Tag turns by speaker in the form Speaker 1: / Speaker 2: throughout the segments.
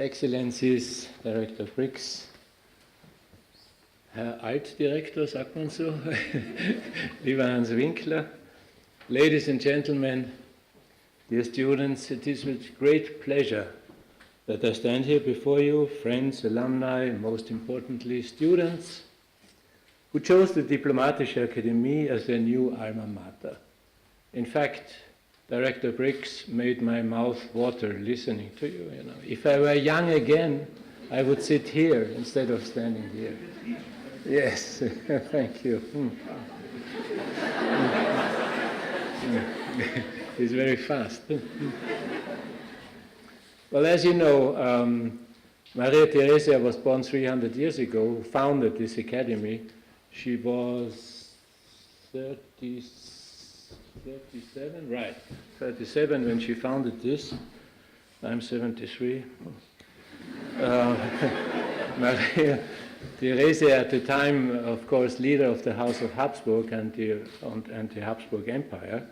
Speaker 1: Excellencies, Director Briggs, Herr Altdirektor, sagt man so, lieber Hans Winkler, ladies and gentlemen, dear students, it is with great pleasure that I stand here before you, friends, alumni, and most importantly, students who chose the Diplomatische Akademie as their new alma mater. In fact, Director Briggs made my mouth water listening to you. If I were young again, I would sit here instead of standing here. Yes, thank you. It's very fast. Well, as you know, Maria Theresia was born 300 years ago, founded this academy. She was 37, right, 37 when she founded this. I'm 73. Maria Theresia, at the time, of course, leader of the House of Habsburg and the Habsburg Empire.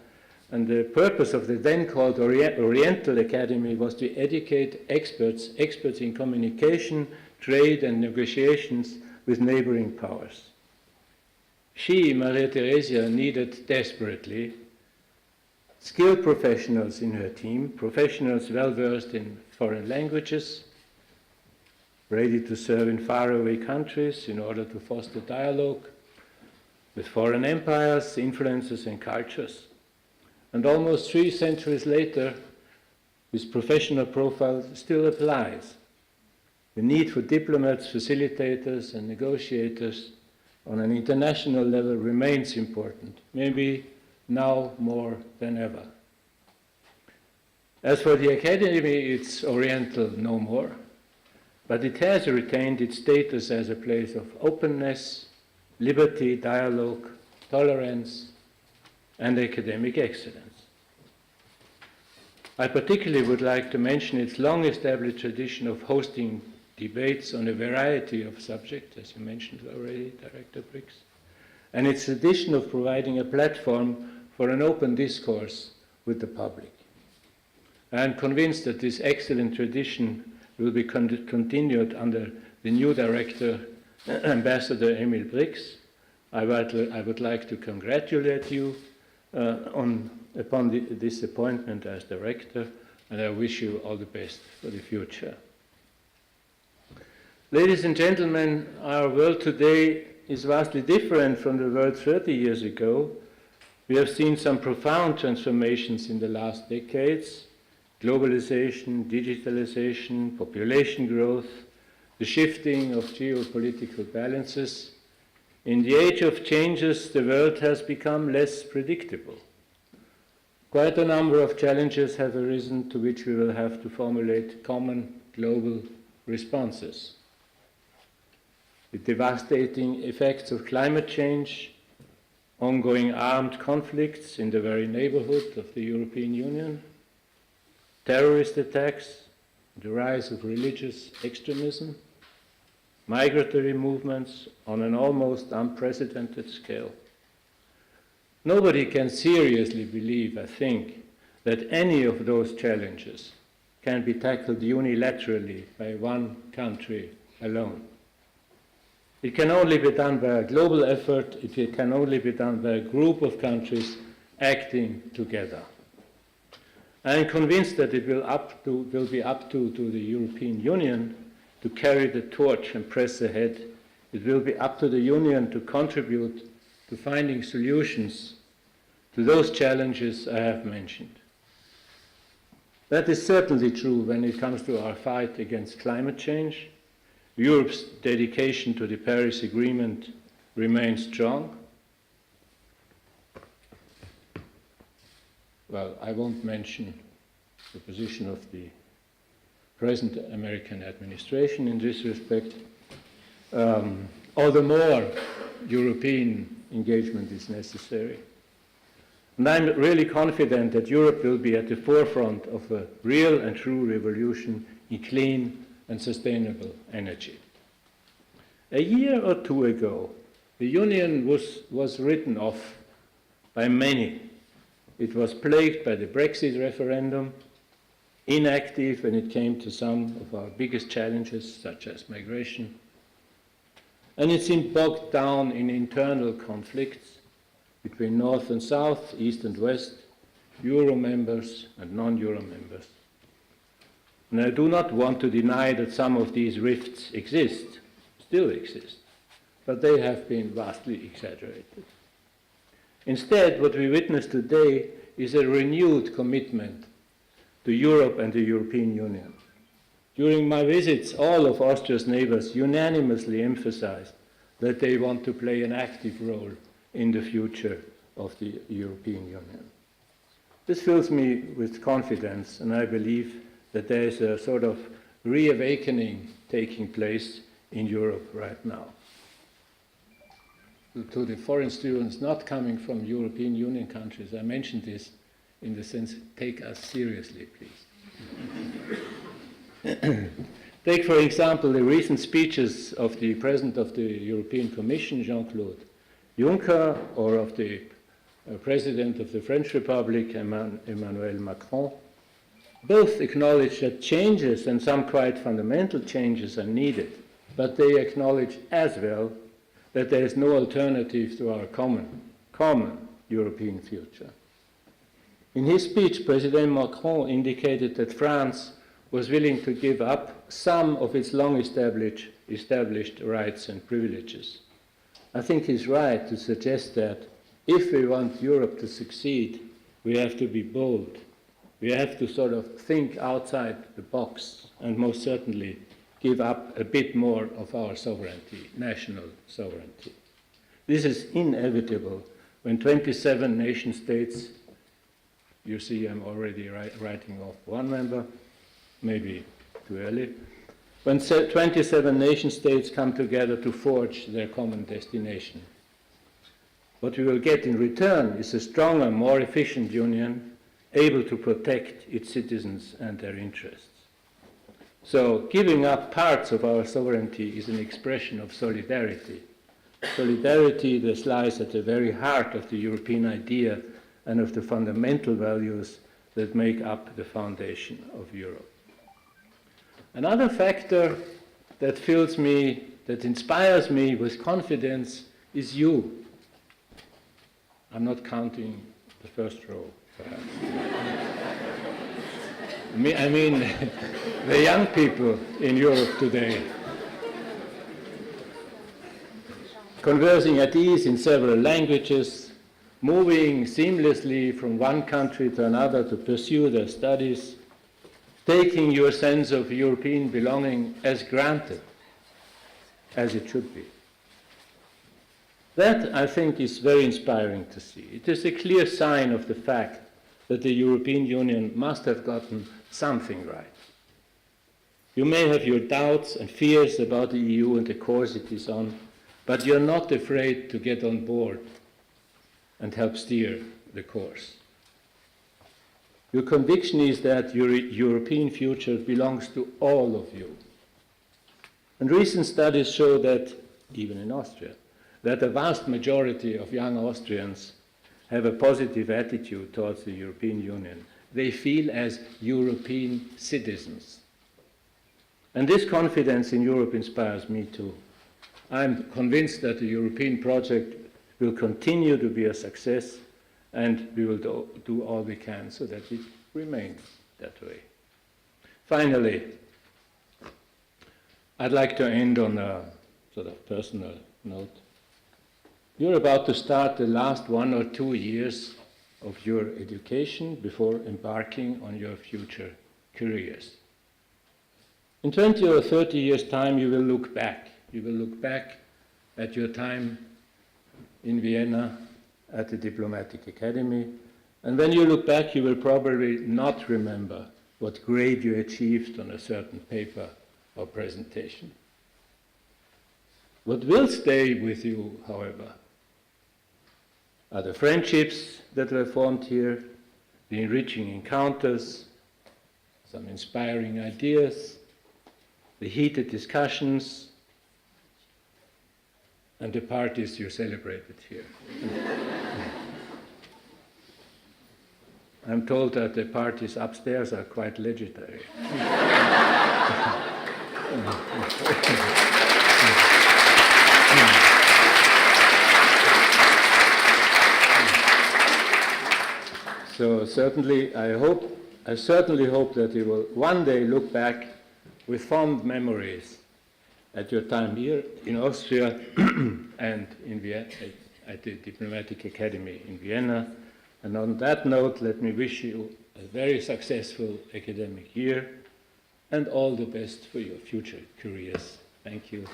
Speaker 1: And the purpose of the then called Oriental Academy was to educate experts in communication, trade, and negotiations with neighboring powers. She, Maria Theresia, needed desperately skilled professionals in her team, professionals well-versed in foreign languages, ready to serve in faraway countries in order to foster dialogue with foreign empires, influences, and cultures. And almost 3 centuries later, this professional profile still applies. The need for diplomats, facilitators, and negotiators on an international level remains important, maybe now more than ever. As for the Academy, it's Oriental no more, but it has retained its status as a place of openness, liberty, dialogue, tolerance, and academic excellence. I particularly would like to mention its long-established tradition of hosting debates on a variety of subjects, as you mentioned already, Director Briggs, and its tradition of providing a platform for an open discourse with the public. I am convinced that this excellent tradition will be continued under the new director, Ambassador Emil Briggs. I would like to congratulate you upon this appointment as director, and I wish you all the best for the future. Ladies and gentlemen, our world today is vastly different from the world 30 years ago. We have seen some profound transformations in the last decades: globalization, digitalization, population growth, the shifting of geopolitical balances. In the age of changes, the world has become less predictable. Quite a number of challenges have arisen to which we will have to formulate common global responses. The devastating effects of climate change, ongoing armed conflicts in the very neighborhood of the European Union, terrorist attacks, the rise of religious extremism, migratory movements on an almost unprecedented scale. Nobody can seriously believe, I think, that any of those challenges can be tackled unilaterally by one country alone. It can only be done by a global effort. It can only be done by a group of countries acting together. I am convinced that it will be up to the European Union to carry the torch and press ahead. It will be up to the Union to contribute to finding solutions to those challenges I have mentioned. That is certainly true when it comes to our fight against climate change. Europe's dedication to the Paris Agreement remains strong. Well, I won't mention the position of the present American administration in this respect. All the more European engagement is necessary. And I'm really confident that Europe will be at the forefront of a real and true revolution in clean and sustainable energy. A year or two ago, the Union was written off by many. It was plagued by the Brexit referendum, inactive when it came to some of our biggest challenges, such as migration. And it's been bogged down in internal conflicts between North and South, East and West, Euro members and non-Euro members. And I do not want to deny that some of these rifts exist, still exist, but they have been vastly exaggerated. Instead, what we witness today is a renewed commitment to Europe and the European Union. During my visits, all of Austria's neighbors unanimously emphasized that they want to play an active role in the future of the European Union. This fills me with confidence, and I believe that there is a sort of reawakening taking place in Europe right now. To the foreign students not coming from European Union countries, I mentioned this in the sense, take us seriously, please. Take, for example, the recent speeches of the President of the European Commission, Jean-Claude Juncker, or of the President of the French Republic, Emmanuel Macron. Both acknowledge that changes, and some quite fundamental changes, are needed, but they acknowledge as well that there is no alternative to our common European future. In his speech, President Macron indicated that France was willing to give up some of its long-established rights and privileges. I think he's right to suggest that if we want Europe to succeed, we have to be bold. We have to sort of think outside the box and most certainly give up a bit more of our sovereignty, national sovereignty. This is inevitable when 27 nation states, you see I'm already writing off one member, maybe too early, when 27 nation states come together to forge their common destination. What we will get in return is a stronger, more efficient union, able to protect its citizens and their interests. So giving up parts of our sovereignty is an expression of solidarity. Solidarity that lies at the very heart of the European idea and of the fundamental values that make up the foundation of Europe. Another factor that fills me, that inspires me with confidence is you. I'm not counting the first row, perhaps. I mean the young people in Europe today. Conversing at ease in several languages, moving seamlessly from one country to another to pursue their studies, taking your sense of European belonging as granted, as it should be. That, I think, is very inspiring to see. It is a clear sign of the fact that the European Union must have gotten something right. You may have your doubts and fears about the EU and the course it is on, but you're not afraid to get on board and help steer the course. Your conviction is that your European future belongs to all of you. And recent studies show that, even in Austria, that a vast majority of young Austrians have a positive attitude towards the European Union. They feel as European citizens. And this confidence in Europe inspires me too. I'm convinced that the European project will continue to be a success, and we will do all we can so that it remains that way. Finally, I'd like to end on a sort of personal note. You're about to start the last 1 or 2 years of your education before embarking on your future careers. In 20 or 30 years' time, you will look back. You will look back at your time in Vienna at the Diplomatic Academy, and when you look back, you will probably not remember what grade you achieved on a certain paper or presentation. What will stay with you, however, are the friendships that were formed here, the enriching encounters, some inspiring ideas, the heated discussions, and the parties you celebrated here. I'm told that the parties upstairs are quite legendary. So certainly, I certainly hope that you will one day look back with fond memories at your time here in Austria and in Vienna, at the Diplomatic Academy in Vienna. And on that note, let me wish you a very successful academic year and all the best for your future careers. Thank you.